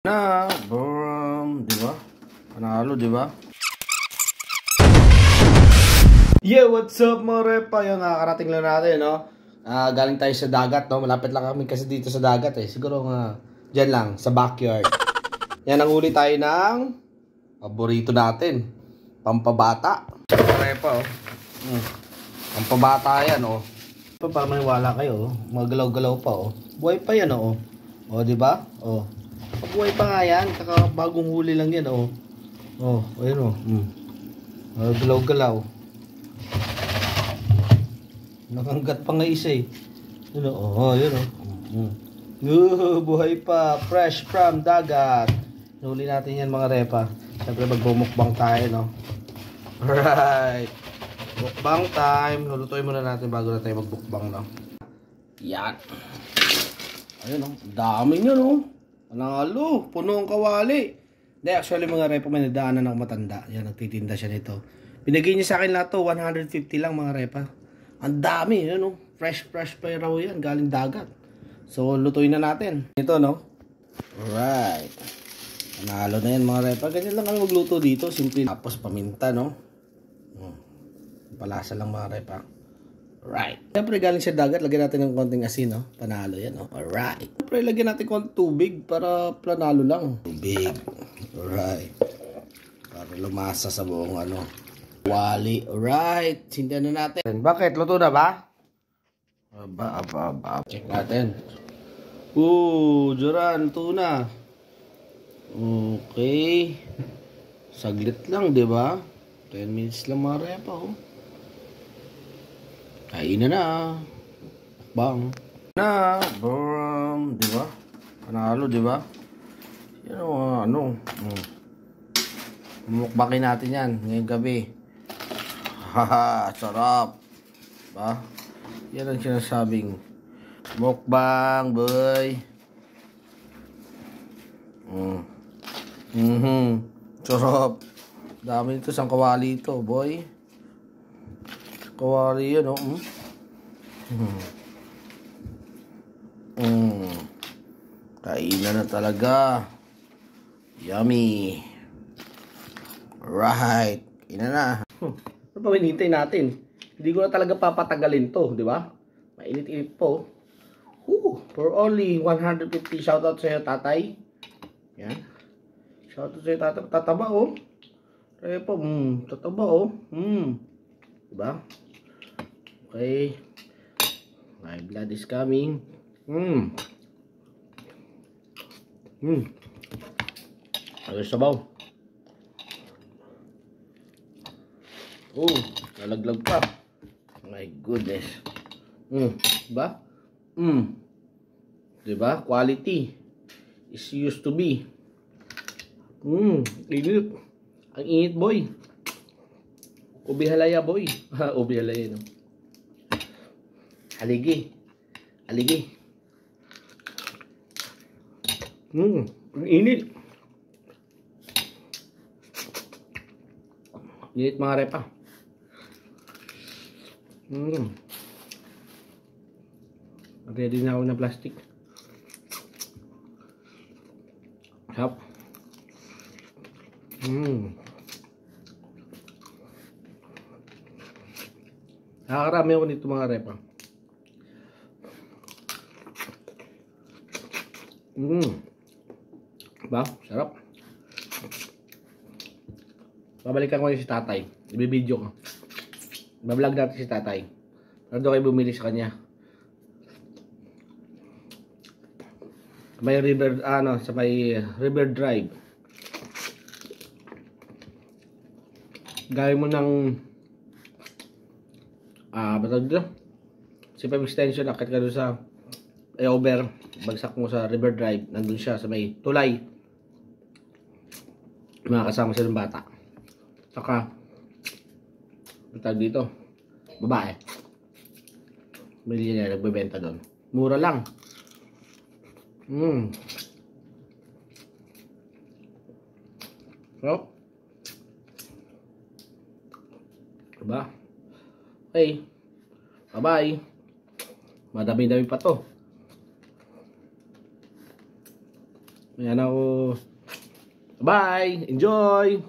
Na, di ba? Panalo, di ba? Yeah, what's up mga repa? Yung nakakarating lang natin, no? Galing tayo sa dagat, no? Malapit lang kami kasi dito sa dagat, eh. Siguro dyan lang, sa backyard. Yan, nanghuli tayo ng paborito natin. Pampabata. Repa, oh. Pampabata yan, oh. Para maniwala kayo, oh. Magalaw-galaw pa, oh. Buhay pa yan, oh. Oh, di ba? Oh. Buhay pa nga yan. Bagong huli lang yan, oh. Oh, ayun, oh. Galaw-galaw. Nakanggat pa nga isa, eh. Yun, oh. Yun, oh. Buhay pa. Fresh from dagat. Nahuli natin yan, mga repa. Siyempre, magbumukbang tayo, no? Alright. Mukbang time. Lulutuin muna natin bago na tayo magbukbang, no? Yan. Ayun, oh. Dami nyo, no? Panalo, puno ang kawali. Hindi, actually mga repa, may nadaanan ng matanda. Yan, nagtitinda siya nito. Binigay niya sa akin lahat to, 150 lang mga repa. Ang dami, yun, no? Fresh pa raw yan, galing dagat. So, lutuin na natin. Ito, no? Alright. Panalo na yan mga repa. Ganyan lang kami magluto dito. Simple. Tapos paminta, no? Palasa lang mga repa. Right. Siyempre galing sa dagat, lagyan natin ng konting asin, no? Panalo yan, no? Alright. Siyempre lagyan natin konting tubig para panalo lang. Tubig. Alright. Para lumasa sa buong ano. Wali. Alright. Sindihan na natin. Bakit? Luto na ba? Aba. Check natin. Diyan. Luto na. Okay. Saglit lang, di ba? 10 minutes lang mga repa, oh. Kain na. Bang. Na, di ba? Panalo, di ba? Yan, mumukbakin natin yan ngayong gabi. Haha, sarap. Ba? Yan ang sinasabing mukbang, boy. Sarap. Dami nito sang kawali ito, boy. Kawali yan, oh. Kainan na talaga. Yummy. Right. Kainan na. Ano pa hinihintay natin? Hindi ko na talaga papatagalin to, di ba? Mainit-init po. For only 150. Shoutout sa iyo, tatay. Yan. Shoutout sa iyo, tatay. Tataba, oh. Kaya po, tataba, oh. Diba? Okay. My blood is coming. Ayos sabaw. Nalaglag pa. My goodness. Diba? Diba? Quality is used to be. Init. Ang init, boy. Ubihalaya, boy. Ubihalaya, no? Haligi. Ang init. Init mga repa. Ready na ako na plastic. Hap. Nakakarami ako nito mga repa. Ba? Sarap. Babalikan ko yung si tatay. Ibibideo ko. Bablog natin si tatay. Para doon kayo bumili sa kanya. May river, sa may river drive. Gawin mo ng batag dito. C5 extension, akit ka doon sa over, bagsak mo sa river drive, nandun siya sa may tulay. Makakasama siya ng bata. Saka batag dito, babae. Bili niya, nagbebenta doon. Mura lang. So, diba? Okay. Bye-bye. Madami-dami pa to. Ayan ako. Bye! Enjoy!